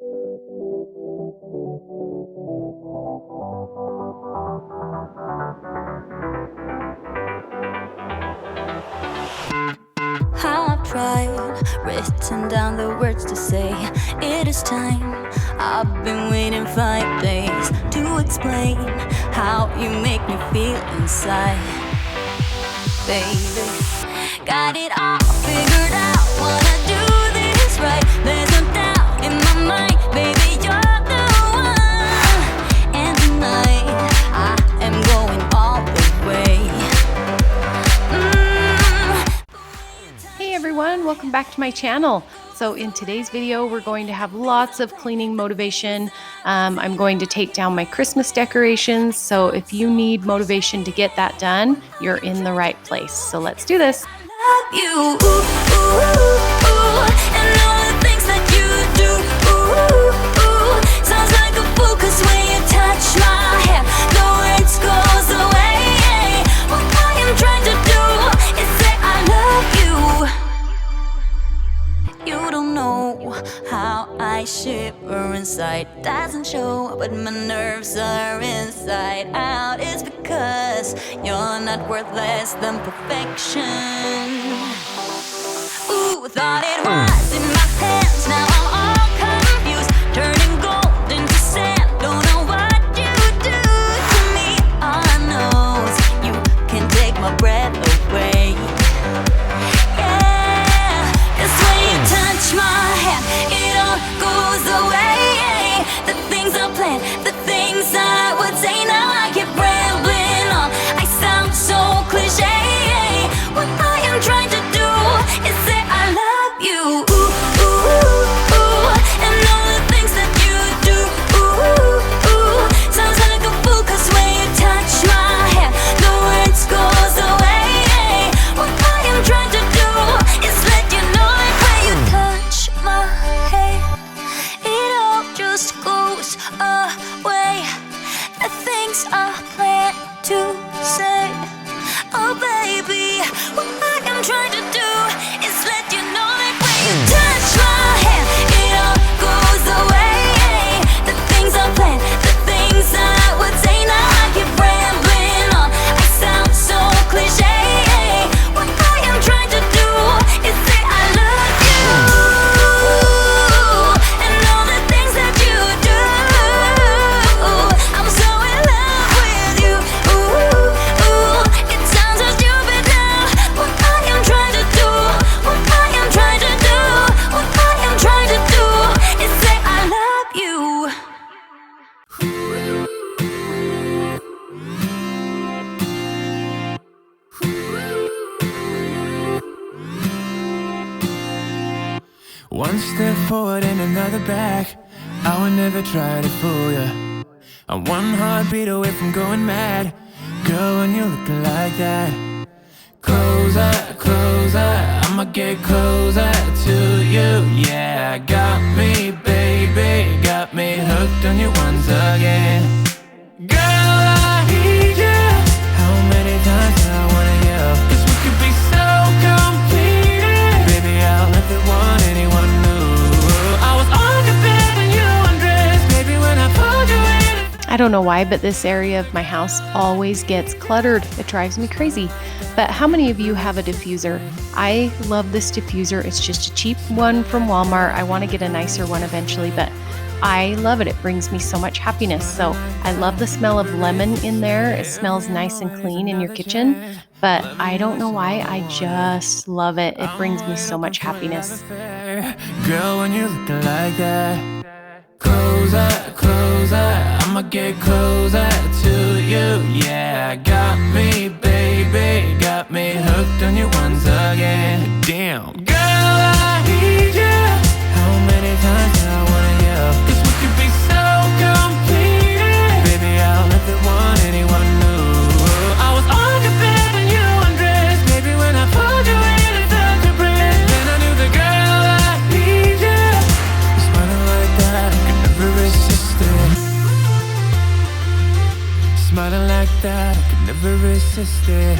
I've tried, written down the words to say it is time. I've been waiting 5 days to explain how you make me feel inside. Baby, got it all figured out, wanna do this right. There's no doubt in my mind, baby, you're the one. And tonight, I am going all the way. Hey everyone, welcome back to my channel. So in today's video, we're going to have lots of cleaning motivation. I'm going to take down my Christmas decorations. So if you need motivation to get that done, you're in the right place. So let's do this. Love you, ooh, ooh, ooh, and all the things that you do, ooh, ooh, sounds like a fool, 'cause when you touch my hair, the words goes away. What I am trying to do is say I love you. You don't know how I shiver inside. Doesn't show, but my nerves are inside out. It's because you're not worth less than perfection. Ooh, thought it was in my hands, now I'm all confused, turning gold into sand. Don't know what you do to me. All I know is you can take my breath away. Yeah, 'cause when you touch my hand, it all goes away. The things I planned, the things I would say, now I keep rambling on. I sound so cliche. What I am trying to do is say I love you, ooh, ooh, ooh, and all the things that you do, ooh, ooh, sounds like a fool, 'cause when you touch my hair, the words goes away. What I am trying to do is let you know that when you touch my hair, it all just goes away. The things I plan to say, oh baby, what I am trying to do is let you know that when you touch my hair, it all goes away. The things I plan, the things I would say, now I keep rambling on. I sound so cliche. What I am trying to do is say I love you, and all the things that you do. I'm so in love with you, ooh, ooh. It sounds so stupid now. What I am trying to do, what I am trying to do, what I am trying to do is say I love you. One step forward and another back, I would never try to fool ya. I'm one heartbeat away from going mad. Girl, when you looking like that, closer, closer, I'ma get closer to you. Yeah, got me, baby, got me hooked on you once again. Girl, I need you. How many times do I wanna yell? 'Cause we could be so completed. Baby, I'll never want anyone new. I was on the bed and you undressed, baby, when I pulled you in. I don't know why, but this area of my house always gets cluttered. It drives me crazy. But how many of you have a diffuser? I love this diffuser. It's just a cheap one from Walmart. I want to get a nicer one eventually, but I love it. It brings me so much happiness. So I love the smell of lemon in there. It smells nice and clean in your kitchen, but I don't know why. I just love it. It brings me so much happiness. Girl, when you're looking like that, closer, closer, I'ma get closer to you. Yeah, got me, baby, got me hooked on you once again. Damn, girl, I need you. How many times do I wanna yell? 'Cause we could be so completed. Baby, I'll never want anyone new. I was on the bed and you undressed, baby, when I pulled you in and felt your breath. Then I knew the girl I need you. You're smiling like that, I could never resist it. Smiling like that, I could never resist it.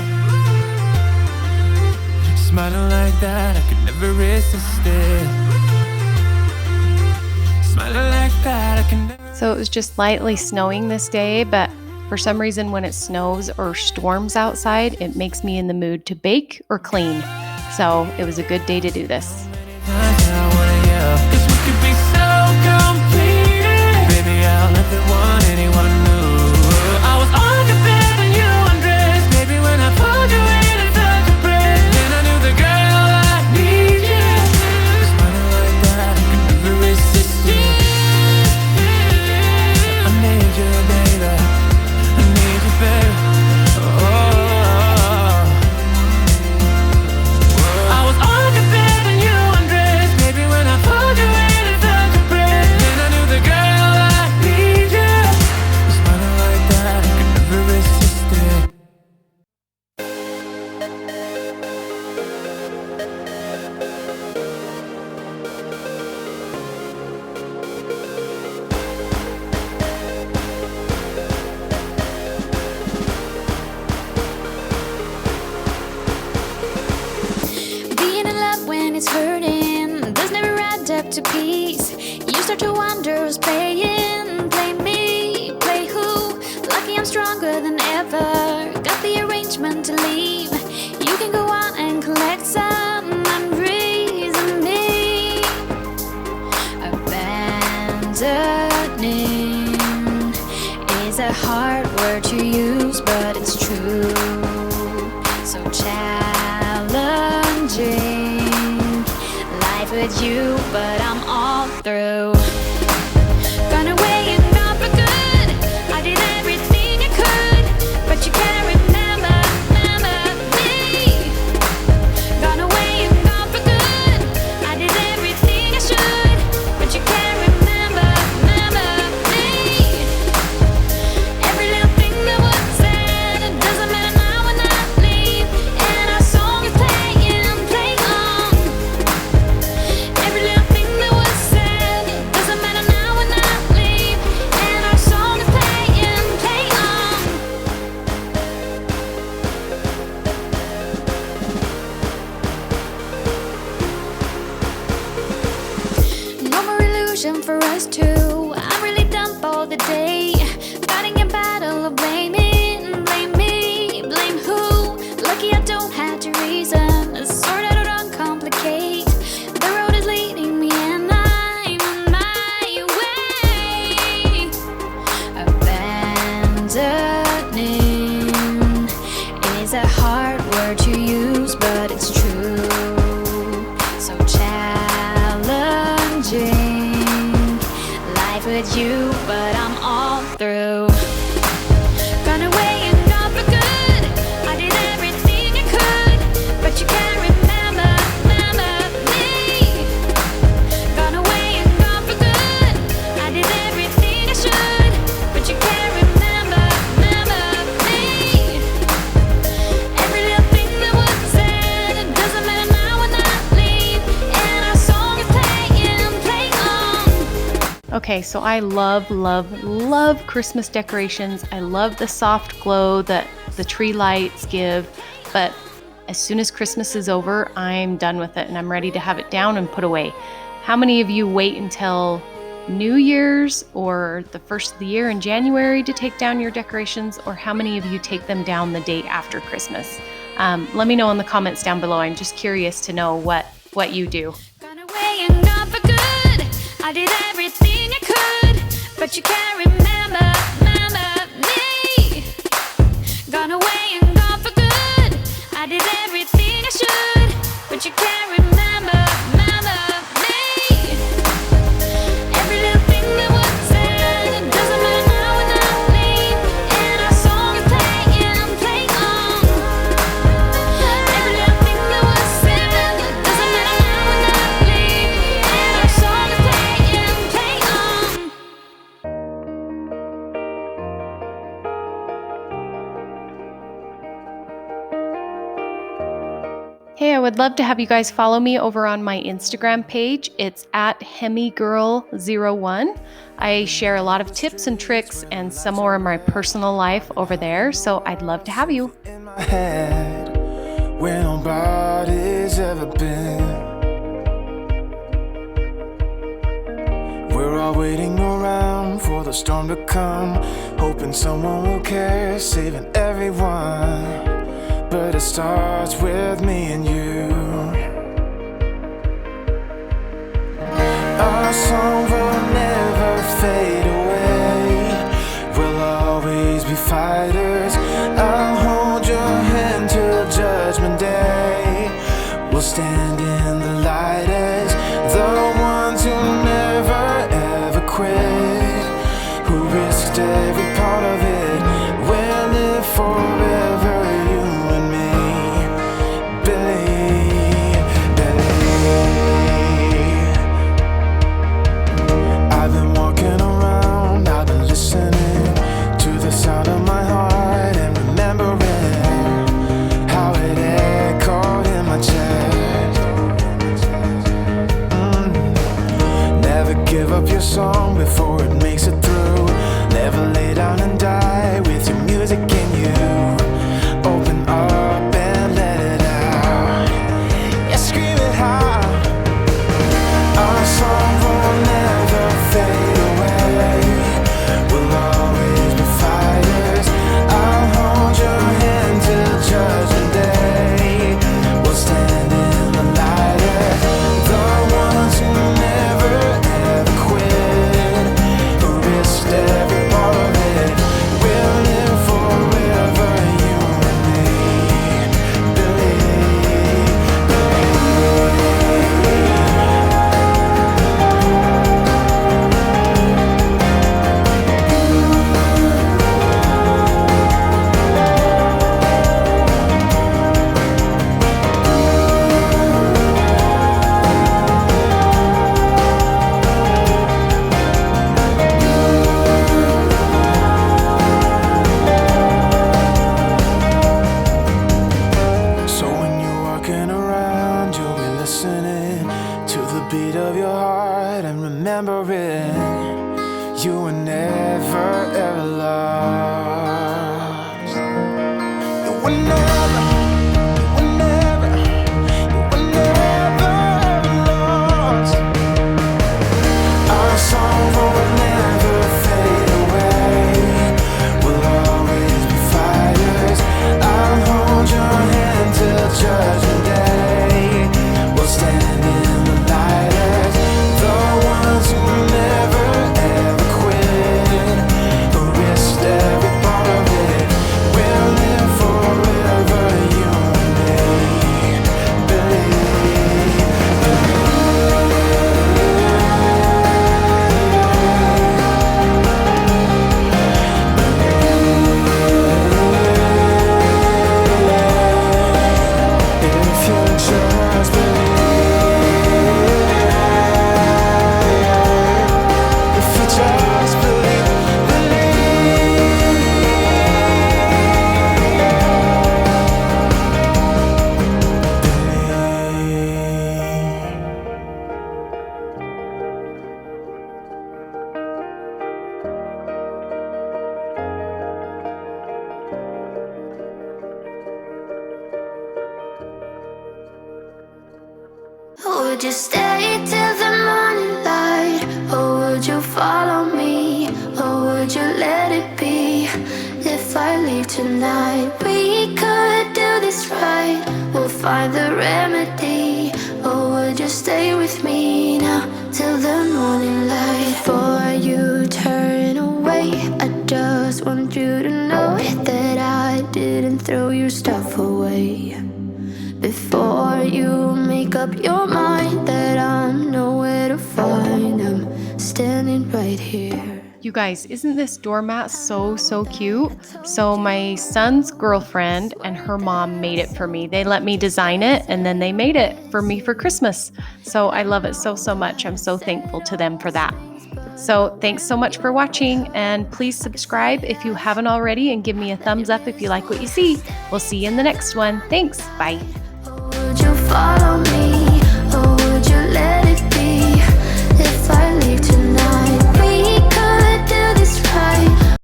Smiling like that, I could never resist it. Smiling like that, I can never. So it was just lightly snowing this day, but for some reason when it snows or storms outside, it makes me in the mood to bake or clean. So it was a good day to do this. Times I wanna yell, 'cause we could be so complete. Baby, I'll never want anyone new. I was on the bed when you undressed. Baby, when I pulled you in and felt your breath, then I knew the girl I need you. Smiling like that, I could never resist you. I need you, baby. I need you, baby. I was on the bed when you undressed. Baby, when I pulled you in and felt your breath, then I knew the girl I need you. Smiling like that, I could never resist it. Being in love when it's hurting does never add up to peace. You start to wonder who's playing. Play me, play who? Lucky I'm stronger than ever. Got the arrangement to leave. You can go on and collect some and reason me. Abandoning is a hard word to use, but it's true. So challenging life with you, but I'm all through. Gone away and gone for good. I did everything I could, but you can't remember me. Gone away and gone for good. I did everything I should, but you can't remember me. Every little thing that was said, it doesn't matter now when I leave, and our song is playing, play on. Every little thing that was said, it doesn't matter now when I leave, and our song is playing, play on. No more illusion for us two. I'm really done for the day. Fighting a battle of blaming. Blame me, blame who? Lucky I don't have to reason. Sort out or uncomplicate. The road is leading me and I'm on my way. Abandoning is a hard word to use, but it's true. So challenging life with you, but I'm all through. Gone away and gone for good. I did everything I could, but you can't remember me. Gone away and gone for good. I did everything I should, but you can't remember me. Every little thing that was said, it doesn't matter now when I leave, and our song is playing, play on. Okay, so I love Christmas decorations. I love the soft glow that the tree lights give, but as soon as Christmas is over, I'm done with it and I'm ready to have it down and put away. How many of you wait until New Year's or the first of the year in January to take down your decorations, or how many of you take them down the day after Christmas? Let me know in the comments down below. I'm just curious to know what you do. Gone away and gone for good. I did everything I could, but you can't remember me. Gone away and gone for good. I did everything I should, but you can't remember me. Every little thing that was said, it doesn't matter now when I leave, and our song is playing, play on. Every little thing that was said, it doesn't matter now when I leave, and our song is playing, play on. Hey, I would love to have you guys follow me over on my Instagram page. It's at HemiGirl01. I share a lot of tips and tricks and some more of my personal life over there, so I'd love to have you. In my head, where nobody's ever been. We're always waiting around for the storm to come, hoping someone will care, saving everyone. But it starts with me and you. Our song will never fade away. We'll always be fighters. I'll hold your hand till Judgment Day. We'll stand in the light as the ones who never ever quit, who risked every part of it. We'll live forever, you and me, Billy, Billy. I've been walking around, I've been listening to the sound of my heart and remembering how it echoed in my chest. Never give up your song before it makes it through. Never lay down and die with your music in you. Open up and let it out. Yeah, scream it out. Our song will never fade away. We'll always be fighters. I'll hold your hand till Judgment Day. We'll stand in the light as the ones who never ever quit, who risked every part of it. We'll live forever, you and me, Billy, So when you're walking around, you'll be listening to the beat of your heart and remembering you were never ever lost. You were never, you were never, you were never lost. Our song will never fade away. We'll always be fighters. I'll hold your hand till Judgment Day. We'll stand in the light as the ones who never ever quit, who risked every part of it. We'll live forever, you and me, Billy. If you just believe, if you just believe, Would you stay till the morning light? Or would you follow me? Or would you let it be? If I leave tonight, we could do this right. We'll find the remedy. Or would you stay with me now till the morning light? Before you turn away, I just want you to know that I didn't throw your stuff away. Before you make up your mind that I'm nowhere to find, I'm standing right here. You guys, isn't this doormat so cute? So my son's girlfriend and her mom made it for me. They let me design it and then they made it for me for Christmas. So I love it so much. I'm so thankful to them for that. So thanks so much for watching, and please subscribe if you haven't already and give me a thumbs up if you like what you see. We'll see you in the next one. Thanks. Bye. Would you follow me?